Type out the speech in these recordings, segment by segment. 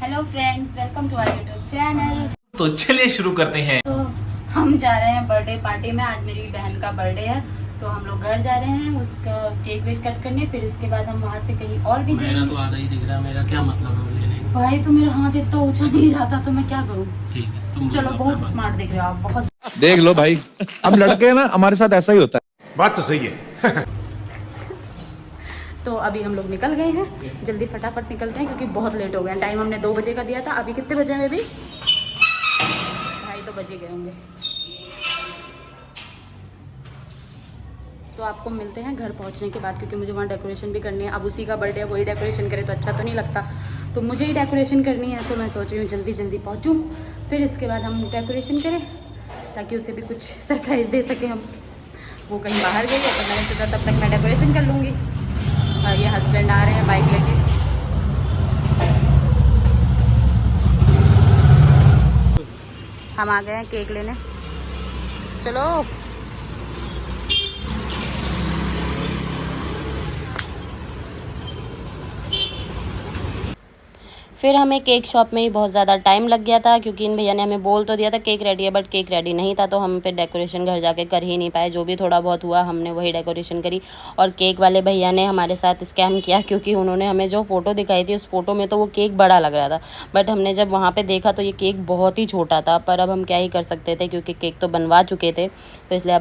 Hello friends, welcome to our YouTube channel. तो चलिए शुरू करते हैं। तो हम जा रहे हैं बर्थडे पार्टी में। आज मेरी बहन का बर्थडे है, तो हम लोग घर जा रहे हैं उसका केक वेक कट करने। फिर इसके बाद हम वहाँ से कहीं और भी जाएंगे। मेरा तो आधा ही दिख रहा है, मेरा क्या मतलब है लेने का? भाई तो मेरा हाथ इतना ऊंचा नहीं जाता, तो मैं क्या करूँ। ठीक है, तुम चलो, बोलो बहुत अपना स्मार्ट दिख रहे हो आप, बहुत। देख लो भाई, हम लड़के हैं ना, हमारे साथ ऐसा ही होता है। बात तो सही है। तो अभी हम लोग निकल गए हैं, जल्दी फटाफट निकलते हैं क्योंकि बहुत लेट हो गया। टाइम हमने 2 बजे का दिया था। अभी कितने बजे हैं? अभी 2:30 बजे गए होंगे। तो आपको मिलते हैं घर पहुंचने के बाद, क्योंकि मुझे वहाँ डेकोरेशन भी करनी है। अब उसी का बर्थडे है, वही डेकोरेशन करे तो अच्छा तो नहीं लगता, तो मुझे ही डेकोरेशन करनी है। तो मैं सोच रही हूँ जल्दी जल्दी पहुँचूँ, फिर इसके बाद हम डेकोरेशन करें ताकि उसे भी कुछ सरप्राइज़ दे सकें हम। वो कहीं बाहर गई है तो मैंने सोचा तब तक मैं डेकोरेशन कर लूँगी। और ये हस्बैंड आ रहे हैं बाइक लेके। हम आ गए हैं केक लेने, चलो। फिर हमें केक शॉप में ही बहुत ज़्यादा टाइम लग गया था, क्योंकि इन भैया ने हमें बोल तो दिया था केक रेडी है, बट केक रेडी नहीं था। तो हम फिर डेकोरेशन घर जाके कर ही नहीं पाए। जो भी थोड़ा बहुत हुआ हमने वही डेकोरेशन करी। और केक वाले भैया ने हमारे साथ स्कैम किया, क्योंकि उन्होंने हमें जो फ़ोटो दिखाई थी उस फोटो में तो वो केक बड़ा लग रहा था, बट हमने जब वहाँ पर देखा तो ये केक बहुत ही छोटा था। पर अब हम क्या ही कर सकते थे, क्योंकि केक तो बनवा चुके थे, तो इसलिए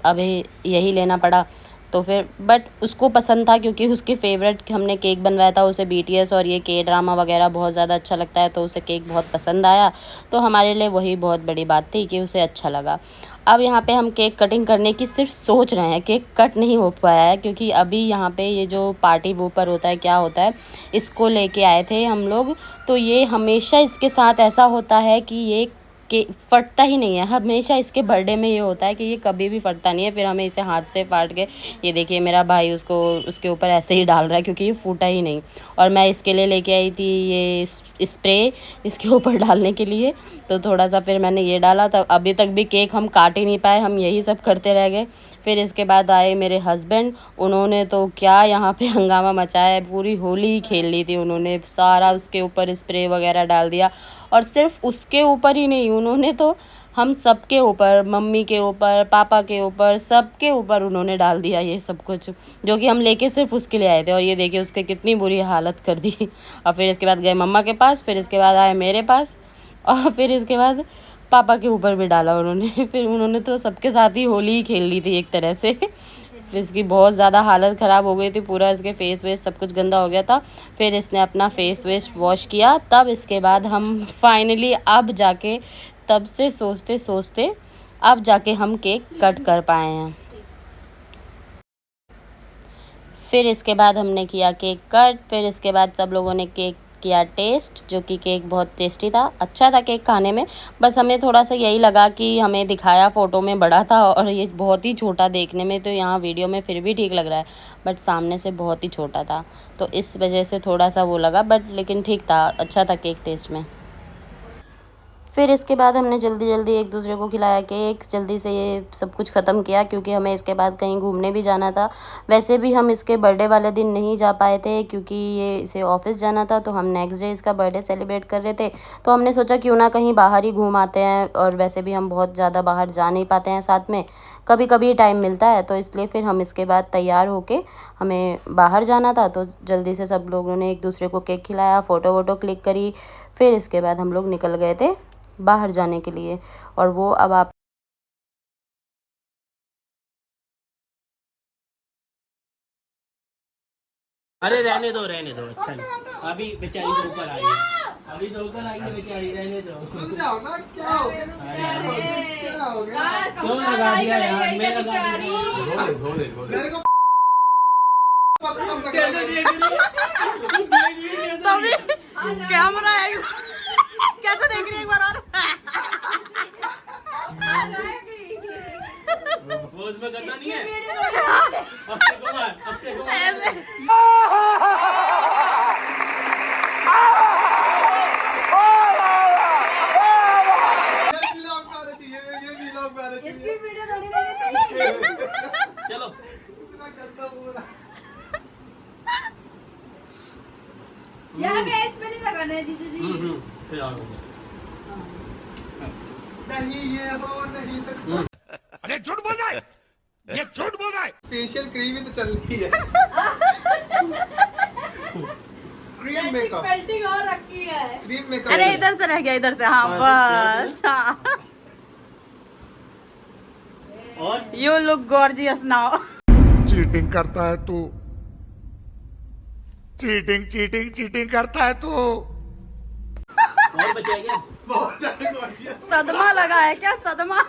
अभी यही लेना पड़ा। तो फिर बट उसको पसंद था, क्योंकि उसके फेवरेट हमने केक बनवाया था। उसे BTS और ये के ड्रामा वगैरह बहुत ज़्यादा अच्छा लगता है, तो उसे केक बहुत पसंद आया। तो हमारे लिए वही बहुत बड़ी बात थी कि उसे अच्छा लगा। अब यहाँ पे हम केक कटिंग करने की सिर्फ सोच रहे हैं, केक कट नहीं हो पाया है, क्योंकि अभी यहाँ पे ये जो पार्टी वूपर होता है, क्या होता है, इसको लेके आए थे हम लोग। तो ये हमेशा इसके साथ ऐसा होता है कि ये के फटता ही नहीं है। हमेशा इसके बर्थडे में ये होता है कि ये कभी भी फटता नहीं है। फिर हमें इसे हाथ से फाड़ के, ये देखिए मेरा भाई उसको उसके ऊपर ऐसे ही डाल रहा है, क्योंकि ये फूटा ही नहीं। और मैं इसके लिए लेके आई थी ये स्प्रे इसके ऊपर डालने के लिए, तो थोड़ा सा फिर मैंने ये डाला। तब अभी तक भी केक हम काट ही नहीं पाए, हम यही सब करते रह गए। फिर इसके बाद आए मेरे हस्बैंड, उन्होंने तो क्या यहाँ पे हंगामा मचाया है। पूरी होली खेल ली थी उन्होंने, सारा उसके ऊपर स्प्रे वगैरह डाल दिया। और सिर्फ उसके ऊपर ही नहीं, उन्होंने तो हम सबके ऊपर, मम्मी के ऊपर, पापा के ऊपर, सबके ऊपर उन्होंने डाल दिया ये सब कुछ, जो कि हम लेके सिर्फ उसके लिए आए थे। और ये देखिए उसके कितनी बुरी हालत कर दी। और फिर इसके बाद गए मम्मा के पास, फिर इसके बाद आए मेरे पास, और फिर इसके बाद पापा के ऊपर भी डाला उन्होंने। फिर उन्होंने तो सबके साथ ही होली ही खेल ली थी एक तरह से। फिर इसकी बहुत ज़्यादा हालत ख़राब हो गई थी, पूरा इसके फेस वेस सब कुछ गंदा हो गया था। फिर इसने अपना फेस वेस वॉश किया, तब इसके बाद हम फाइनली अब जाके, तब से सोचते सोचते अब जाके हम केक कट कर पाए हैं। फिर इसके बाद हमने किया केक कट। फिर इसके बाद सब लोगों ने केक किया टेस्ट, जो कि केक बहुत टेस्टी था, अच्छा था केक खाने में। बस हमें थोड़ा सा यही लगा कि हमें दिखाया फ़ोटो में बड़ा था और ये बहुत ही छोटा देखने में, तो यहाँ वीडियो में फिर भी ठीक लग रहा है, बट सामने से बहुत ही छोटा था, तो इस वजह से थोड़ा सा वो लगा। बट लेकिन ठीक था, अच्छा था केक टेस्ट में। फिर इसके बाद हमने जल्दी जल्दी एक दूसरे को खिलाया केक, जल्दी से ये सब कुछ ख़त्म किया, क्योंकि हमें इसके बाद कहीं घूमने भी जाना था। वैसे भी हम इसके बर्थडे वाले दिन नहीं जा पाए थे, क्योंकि ये इसे ऑफिस जाना था, तो हम नेक्स्ट डे इसका बर्थडे सेलिब्रेट कर रहे थे। तो हमने सोचा क्यों ना कहीं बाहर ही घूम आते हैं, और वैसे भी हम बहुत ज़्यादा बाहर जा नहीं पाते हैं साथ में, कभी कभी टाइम मिलता है। तो इसलिए फिर हम इसके बाद तैयार होके, हमें बाहर जाना था, तो जल्दी से सब लोगों ने एक दूसरे को केक खिलाया, फ़ोटो वोटो क्लिक करी। फिर इसके बाद हम लोग निकल गए थे बाहर जाने के लिए। और वो अब आप अरे रहने दो, अच्छा नहीं। अभी बेचारी तो ऊपर आई है, अभी तो ऊपर आई है बेचारी, रहने दो। क्या हो गया? क्यों लगा दिया यार? मैं लगा दिया। मेरे को कैसे देख रही है? तभी कैमरा है, कैसे देख रही है एक बार और। वो उसमें करना नहीं है। अक्षय कुमार इसकी वीडियो थोड़ी देनी चलो। यार फेस पे नहीं लगाना है दीदी जी। फिर और हो गया। नहीं ये हो नहीं सकता। अरे झूठ बोल रहा है, ये झूठ बोल रहा है। फेशियल क्रीम ही तो चल रही है। क्रीम मेकअप, पेंटिंग और रखी है। Cream makeup. अरे इधर से रह गया, इधर से। हाँ बस, हाँ। और you look gorgeous now. Cheating करता है तू, चीटिंग चीटिंग चीटिंग करता है तू। और बचा क्या? बहुत ज्यादा gorgeous। सदमा लगा है क्या? सदमा।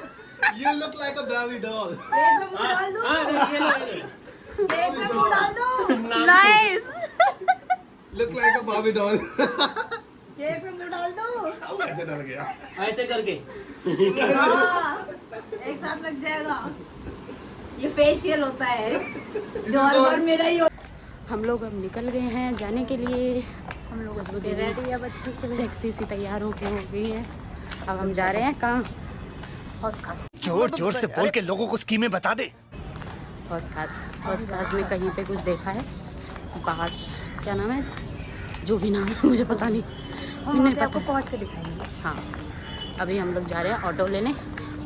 You look like a baby doll। हाँ, ये लो। Nice. Look like a Barbie doll। Cake में मुंह डाल दो। ऐसे डल गया। ऐसे करके हाँ, एक साथ लग जाएगा। ये फेशियल होता है जो हर बार मेरा ही होता हम लोग अब निकल गए हैं जाने के लिए। हम लोग खुशबू दीदी रेडी है बच्चे से। सेक्सी सी तैयार होके हो गई है। अब हम जा रहे हैं कहाँ? हौस खास। जोर जोर से बोल के लोगों को स्कीमें बता दे। हौस खास में कहीं पे कुछ देखा है बाहर, क्या नाम है, जो भी नाम है मुझे पता नहीं, नहीं पता। आपको पहुंच के दिखाएंगे। हाँ, अभी हम लोग जा रहे हैं ऑटो लेने,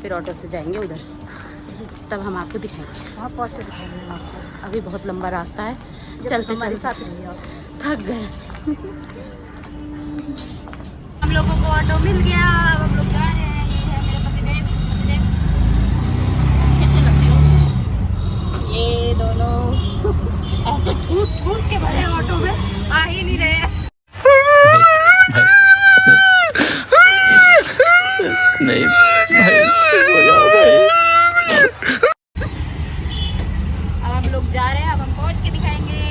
फिर ऑटो से जाएंगे उधर जी, तब हम आपको दिखाएंगे। वहाँ पहुंच के दिखाएंगे आपको। अभी बहुत लंबा रास्ता है, चलते हमारे चलते साथ रहिए आप। थक गए। हम लोगों को ऑटो मिल गया, अब हम लोग जा रहे हैं। ये है मेरे पतिदेव। अच्छे से लग रहे हो ये दोनों। ऐसे ठूस ठूस के भरे ऑटो में आ ही नहीं रहे। नहीं भाई, हो जाओ भाई। अब हम लोग जा रहे हैं, अब हम पहुंच के दिखाएंगे।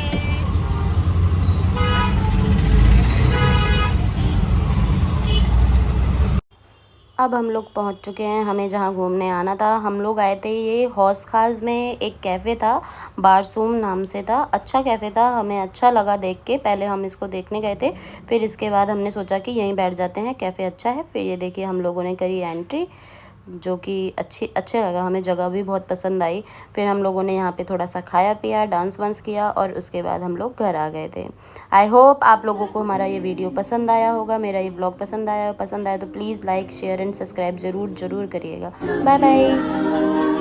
अब हम लोग पहुंच चुके हैं हमें जहां घूमने आना था। हम लोग आए थे, ये हौस खास में एक कैफ़े था, बारसूम नाम से था। अच्छा कैफ़े था, हमें अच्छा लगा देख के। पहले हम इसको देखने गए थे, फिर इसके बाद हमने सोचा कि यहीं बैठ जाते हैं, कैफ़े अच्छा है। फिर ये देखिए हम लोगों ने करी एंट्री, जो कि अच्छे लगा, हमें जगह भी बहुत पसंद आई। फिर हम लोगों ने यहाँ पे थोड़ा सा खाया पिया, डांस वांस किया और उसके बाद हम लोग घर आ गए थे। आई होप आप लोगों को हमारा ये वीडियो पसंद आया होगा, मेरा ये ब्लॉग पसंद आया तो please like share and subscribe ज़रूर करिएगा। Bye bye.